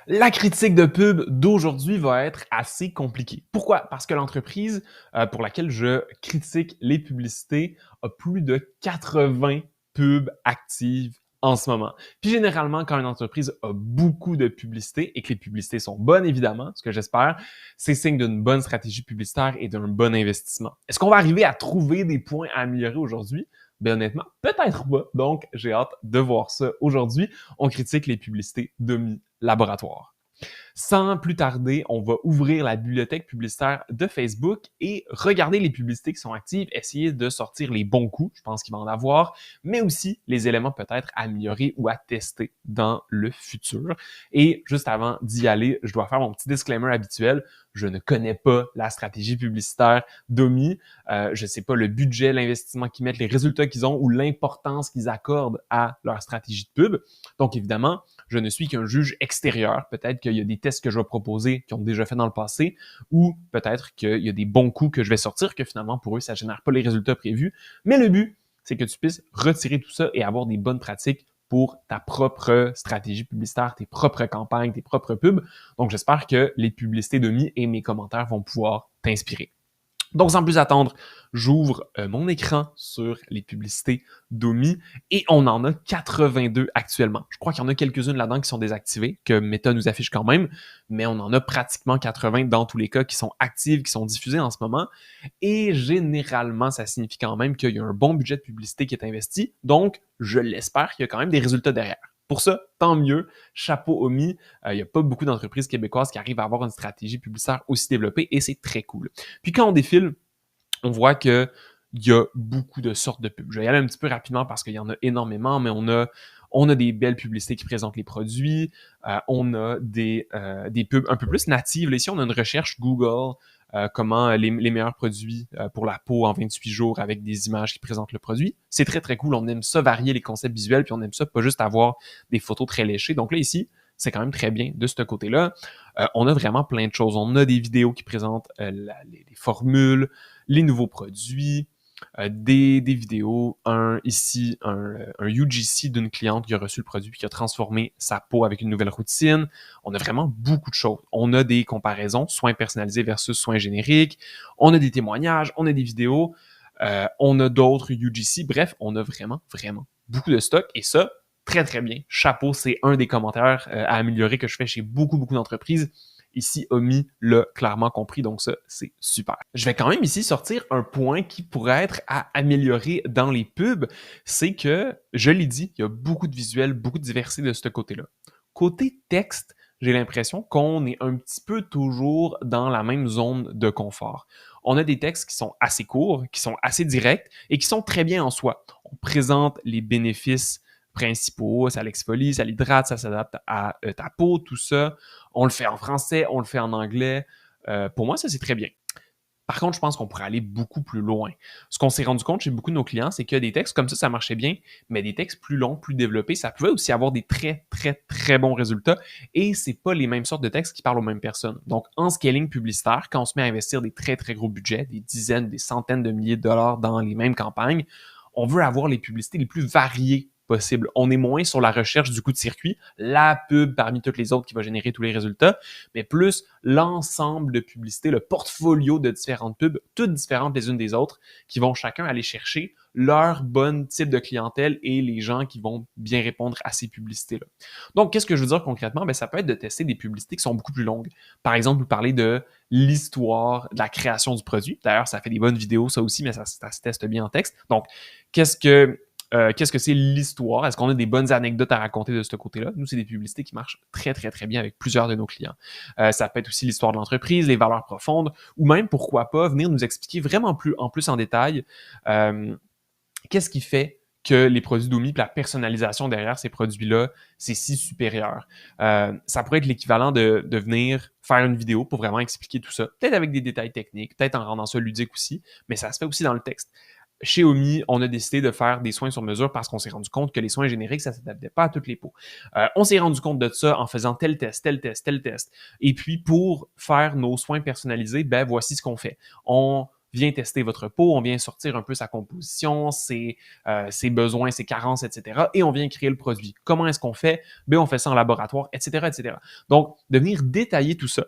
La critique de pub d'aujourd'hui va être assez compliquée. Pourquoi? Parce que l'entreprise pour laquelle je critique les publicités a plus de 80 pubs actives en ce moment. Puis généralement, quand une entreprise a beaucoup de publicités et que les publicités sont bonnes, évidemment, ce que j'espère, c'est signe d'une bonne stratégie publicitaire et d'un bon investissement. Est-ce qu'on va arriver à trouver des points à améliorer aujourd'hui? Ben honnêtement, peut-être pas. Donc, j'ai hâte de voir ça aujourd'hui. On critique les publicités de laboratoire. Sans plus tarder, on va ouvrir la bibliothèque publicitaire de Facebook et regarder les publicités qui sont actives, essayer de sortir les bons coups, je pense qu'il va en avoir, mais aussi les éléments peut-être à améliorer ou à tester dans le futur. Et juste avant d'y aller, je dois faire mon petit disclaimer habituel. Je ne connais pas la stratégie publicitaire d'Omi. Je ne sais pas le budget, l'investissement qu'ils mettent, les résultats qu'ils ont ou l'importance qu'ils accordent à leur stratégie de pub. Donc évidemment, je ne suis qu'un juge extérieur. Peut-être qu'il y a des tests que je vais proposer qui ont déjà fait dans le passé ou peut-être qu'il y a des bons coups que je vais sortir que finalement pour eux, ça ne génère pas les résultats prévus. Mais le but, c'est que tu puisses retirer tout ça et avoir des bonnes pratiques pour ta propre stratégie publicitaire, tes propres campagnes, tes propres pubs. Donc, j'espère que les publicités d'Omi et mes commentaires vont pouvoir t'inspirer. Donc, sans plus attendre, j'ouvre mon écran sur les publicités d'Omi et on en a 82 actuellement. Je crois qu'il y en a quelques-unes là-dedans qui sont désactivées, que Meta nous affiche quand même, mais on en a pratiquement 80 dans tous les cas qui sont actives, qui sont diffusées en ce moment. Et généralement, ça signifie quand même qu'il y a un bon budget de publicité qui est investi. Donc, je l'espère qu'il y a quand même des résultats derrière. Pour ça, tant mieux, chapeau Omi. Il n'y a pas beaucoup d'entreprises québécoises qui arrivent à avoir une stratégie publicitaire aussi développée et c'est très cool. Puis quand on défile, on voit qu'il y a beaucoup de sortes de pubs. Je vais y aller un petit peu rapidement parce qu'il y en a énormément, mais on a des belles publicités qui présentent les produits. On a des pubs un peu plus natives. Là, ici, on a une recherche Google, comment les meilleurs produits pour la peau en 28 jours avec des images qui présentent le produit. C'est très, très cool. On aime ça varier les concepts visuels, puis on aime ça pas juste avoir des photos très léchées. Donc là, ici, c'est quand même très bien de ce côté-là. On a vraiment plein de choses. On a des vidéos qui présentent les formules, les nouveaux produits, des vidéos, ici, un UGC d'une cliente qui a reçu le produit et qui a transformé sa peau avec une nouvelle routine. On a vraiment beaucoup de choses. On a des comparaisons, soins personnalisés versus soins génériques. On a des témoignages, on a des vidéos, on a d'autres UGC. Bref, on a vraiment, vraiment beaucoup de stock et ça, très, très bien. Chapeau, c'est un des commentaires à améliorer que je fais chez beaucoup, beaucoup d'entreprises. Ici, Omi l'a clairement compris, donc ça, c'est super. Je vais quand même ici sortir un point qui pourrait être à améliorer dans les pubs, c'est que, je l'ai dit, il y a beaucoup de visuels, beaucoup de diversité de ce côté-là. Côté texte, j'ai l'impression qu'on est un petit peu toujours dans la même zone de confort. On a des textes qui sont assez courts, qui sont assez directs et qui sont très bien en soi. On présente les bénéfices principaux, ça l'exfolie, ça l'hydrate, ça s'adapte à ta peau, tout ça. On le fait en français, on le fait en anglais. Pour moi, ça, c'est très bien. Par contre, je pense qu'on pourrait aller beaucoup plus loin. Ce qu'on s'est rendu compte chez beaucoup de nos clients, c'est que des textes comme ça marchait bien, mais des textes plus longs, plus développés, ça pouvait aussi avoir des très, très, très bons résultats et c'est pas les mêmes sortes de textes qui parlent aux mêmes personnes. Donc, en scaling publicitaire, quand on se met à investir des très, très gros budgets, des dizaines, des centaines de milliers de dollars dans les mêmes campagnes, on veut avoir les publicités les plus variées possible. On est moins sur la recherche du coup de circuit, la pub parmi toutes les autres qui va générer tous les résultats, mais plus l'ensemble de publicités, le portfolio de différentes pubs, toutes différentes les unes des autres, qui vont chacun aller chercher leur bon type de clientèle et les gens qui vont bien répondre à ces publicités-là. Donc, qu'est-ce que je veux dire concrètement? Ben, ça peut être de tester des publicités qui sont beaucoup plus longues. Par exemple, vous parlez de l'histoire de la création du produit. D'ailleurs, ça fait des bonnes vidéos, ça aussi, mais ça se teste bien en texte. Donc, qu'est-ce que c'est l'histoire? Est-ce qu'on a des bonnes anecdotes à raconter de ce côté-là? Nous, c'est des publicités qui marchent très, très, très bien avec plusieurs de nos clients. Ça peut être aussi l'histoire de l'entreprise, les valeurs profondes, ou même, pourquoi pas, venir nous expliquer vraiment plus en détail qu'est-ce qui fait que les produits d'Omi et la personnalisation derrière ces produits-là, c'est si supérieur. Ça pourrait être l'équivalent de venir faire une vidéo pour vraiment expliquer tout ça, peut-être avec des détails techniques, peut-être en rendant ça ludique aussi, mais ça se fait aussi dans le texte. Chez Omi, on a décidé de faire des soins sur mesure parce qu'on s'est rendu compte que les soins génériques, ça ne s'adaptait pas à toutes les peaux. On s'est rendu compte de ça en faisant tel test, tel test, tel test. Et puis, pour faire nos soins personnalisés, ben voici ce qu'on fait. On vient tester votre peau, on vient sortir un peu sa composition, ses besoins, ses carences, etc. Et on vient créer le produit. Comment est-ce qu'on fait? Ben, on fait ça en laboratoire, etc., etc. Donc, de venir détailler tout ça,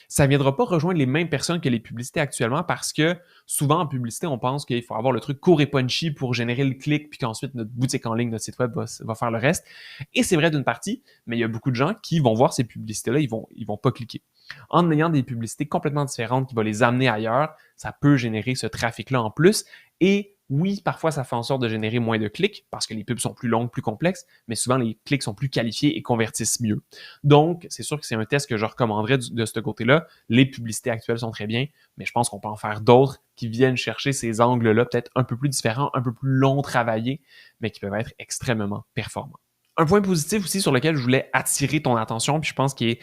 ça ne viendra pas rejoindre les mêmes personnes que les publicités actuellement parce que souvent en publicité, on pense qu'il faut avoir le truc court et punchy pour générer le clic puis qu'ensuite notre boutique en ligne, notre site web va faire le reste. Et c'est vrai d'une partie, mais il y a beaucoup de gens qui vont voir ces publicités-là, ils vont pas cliquer. En ayant des publicités complètement différentes qui vont les amener ailleurs, ça peut générer ce trafic-là en plus. Et oui, parfois, ça fait en sorte de générer moins de clics parce que les pubs sont plus longues, plus complexes, mais souvent, les clics sont plus qualifiés et convertissent mieux. Donc, c'est sûr que c'est un test que je recommanderais de ce côté-là. Les publicités actuelles sont très bien, mais je pense qu'on peut en faire d'autres qui viennent chercher ces angles-là, peut-être un peu plus différents, un peu plus longs travaillés, mais qui peuvent être extrêmement performants. Un point positif aussi sur lequel je voulais attirer ton attention, puis je pense qu'il est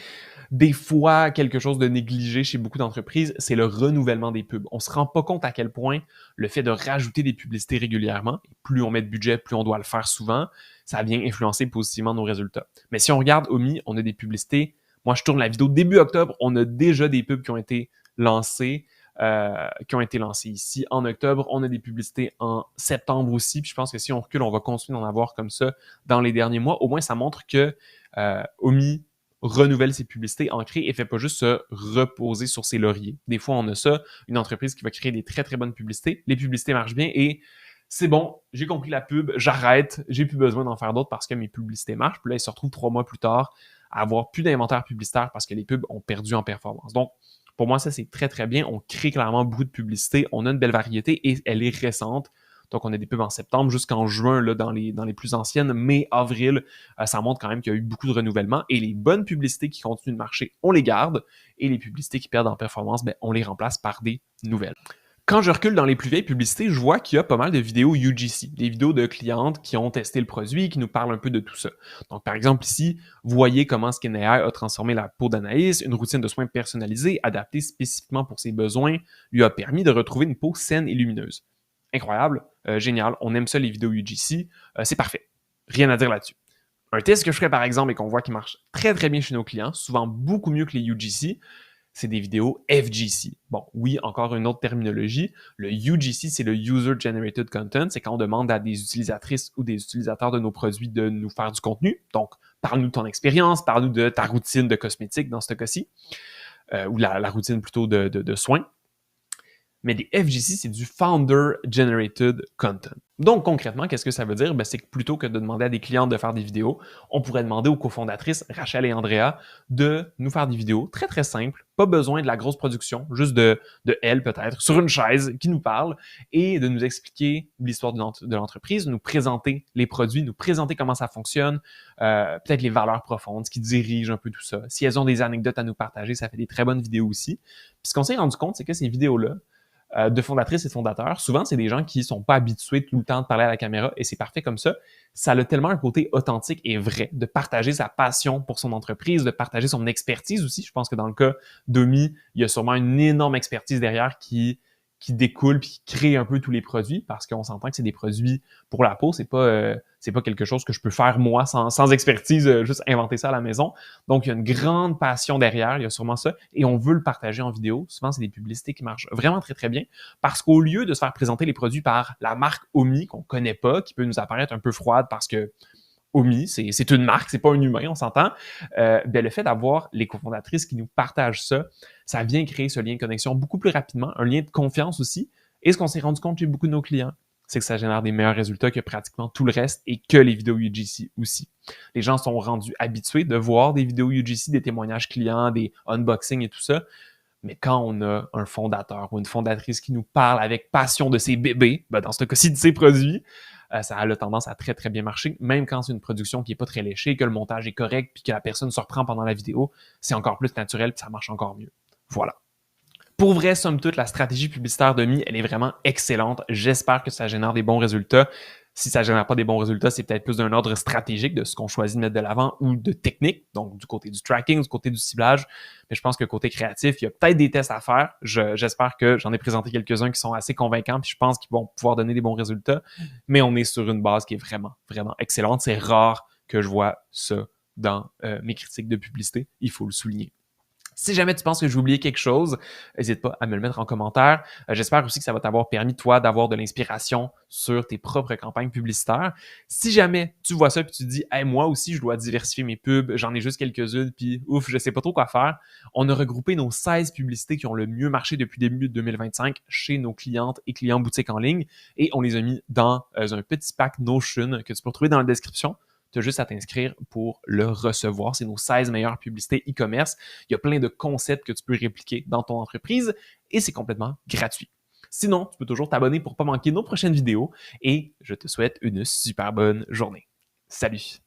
des fois quelque chose de négligé chez beaucoup d'entreprises, c'est le renouvellement des pubs. On ne se rend pas compte à quel point le fait de rajouter des publicités régulièrement, plus on met de budget, plus on doit le faire souvent, ça vient influencer positivement nos résultats. Mais si on regarde Omi, on a des publicités. Moi, je tourne la vidéo début octobre, on a déjà des pubs qui ont été lancées. Ici en octobre. On a des publicités en septembre aussi. Puis je pense que si on recule, on va continuer d'en avoir comme ça dans les derniers mois. Au moins, ça montre que Omi renouvelle ses publicités ancrées et fait pas juste se reposer sur ses lauriers. Des fois, on a ça, une entreprise qui va créer des très, très bonnes publicités. Les publicités marchent bien et c'est bon, j'ai compris la pub, j'arrête, j'ai plus besoin d'en faire d'autres parce que mes publicités marchent. Puis là, ils se retrouvent 3 mois plus tard à avoir plus d'inventaire publicitaire parce que les pubs ont perdu en performance. Donc, pour moi, ça, c'est très, très bien. On crée clairement beaucoup de publicités. On a une belle variété et elle est récente. Donc, on a des pubs en septembre jusqu'en juin là, dans les plus anciennes. Mai, avril, ça montre quand même qu'il y a eu beaucoup de renouvellement. Et les bonnes publicités qui continuent de marcher, on les garde. Et les publicités qui perdent en performance, ben, on les remplace par des nouvelles. Quand je recule dans les plus vieilles publicités, je vois qu'il y a pas mal de vidéos UGC, des vidéos de clientes qui ont testé le produit, qui nous parlent un peu de tout ça. Donc, par exemple, ici, voyez comment SkinAI a transformé la peau d'Anaïs, une routine de soins personnalisée, adaptée spécifiquement pour ses besoins, lui a permis de retrouver une peau saine et lumineuse. Incroyable, génial, on aime ça les vidéos UGC, c'est parfait. Rien à dire là-dessus. Un test que je ferais par exemple et qu'on voit qui marche très très bien chez nos clients, souvent beaucoup mieux que les UGC, c'est des vidéos FGC. Bon, oui, encore une autre terminologie. Le UGC, c'est le User Generated Content. C'est quand on demande à des utilisatrices ou des utilisateurs de nos produits de nous faire du contenu. Donc, parle-nous de ton expérience, parle-nous de ta routine de cosmétique dans ce cas-ci, ou la routine plutôt de soins. Mais des FGC, c'est du Founder Generated Content. Donc, concrètement, qu'est-ce que ça veut dire? Ben, c'est que plutôt que de demander à des clientes de faire des vidéos, on pourrait demander aux cofondatrices, Rachel et Andrea, de nous faire des vidéos très, très simples, pas besoin de la grosse production, juste de elles peut-être, sur une chaise, qui nous parle et de nous expliquer l'histoire de l'entreprise, nous présenter les produits, nous présenter comment ça fonctionne, peut-être les valeurs profondes, ce qui dirige un peu tout ça. Si elles ont des anecdotes à nous partager, ça fait des très bonnes vidéos aussi. Puis ce qu'on s'est rendu compte, c'est que ces vidéos-là, de fondatrices et de fondateurs, souvent, c'est des gens qui sont pas habitués tout le temps de parler à la caméra et c'est parfait comme ça. Ça a tellement un côté authentique et vrai de partager sa passion pour son entreprise, de partager son expertise aussi. Je pense que dans le cas d'Omi, il y a sûrement une énorme expertise derrière qui découle puis qui crée un peu tous les produits parce qu'on s'entend que c'est des produits pour la peau, c'est pas quelque chose que je peux faire moi sans expertise, juste inventer ça à la maison. Donc, il y a une grande passion derrière, il y a sûrement ça, et on veut le partager en vidéo. Souvent, c'est des publicités qui marchent vraiment très, très bien parce qu'au lieu de se faire présenter les produits par la marque Omi qu'on connaît pas, qui peut nous apparaître un peu froide parce que Omi, c'est une marque, c'est pas un humain, on s'entend. Ben, le fait d'avoir les cofondatrices qui nous partagent ça, ça vient créer ce lien de connexion beaucoup plus rapidement, un lien de confiance aussi. Et ce qu'on s'est rendu compte chez beaucoup de nos clients, c'est que ça génère des meilleurs résultats que pratiquement tout le reste et que les vidéos UGC aussi. Les gens sont rendus habitués de voir des vidéos UGC, des témoignages clients, des unboxings et tout ça. Mais quand on a un fondateur ou une fondatrice qui nous parle avec passion de ses bébés, ben dans ce cas-ci de ses produits, ça a tendance à très, très bien marcher. Même quand c'est une production qui n'est pas très léchée, que le montage est correct, puis que la personne se reprend pendant la vidéo, c'est encore plus naturel, puis ça marche encore mieux. Voilà. Pour vrai, somme toute, la stratégie publicitaire d'Omi, elle est vraiment excellente. J'espère que ça génère des bons résultats. Si ça ne génère pas des bons résultats, c'est peut-être plus d'un ordre stratégique de ce qu'on choisit de mettre de l'avant ou de technique, donc du côté du tracking, du côté du ciblage. Mais je pense que côté créatif, il y a peut-être des tests à faire. J'espère que j'en ai présenté quelques-uns qui sont assez convaincants, puis je pense qu'ils vont pouvoir donner des bons résultats. Mais on est sur une base qui est vraiment, vraiment excellente. C'est rare que je vois ça dans mes critiques de publicité. Il faut le souligner. Si jamais tu penses que j'ai oublié quelque chose, n'hésite pas à me le mettre en commentaire. J'espère aussi que ça va t'avoir permis, toi, d'avoir de l'inspiration sur tes propres campagnes publicitaires. Si jamais tu vois ça et tu te dis hey, « moi aussi, je dois diversifier mes pubs, j'en ai juste quelques-unes, puis ouf, je sais pas trop quoi faire », on a regroupé nos 16 publicités qui ont le mieux marché depuis début 2025 chez nos clientes et clients boutiques en ligne et on les a mis dans un petit pack Notion que tu peux retrouver dans la description. Tu as juste à t'inscrire pour le recevoir. C'est nos 16 meilleures publicités e-commerce. Il y a plein de concepts que tu peux répliquer dans ton entreprise et c'est complètement gratuit. Sinon, tu peux toujours t'abonner pour ne pas manquer nos prochaines vidéos et je te souhaite une super bonne journée. Salut!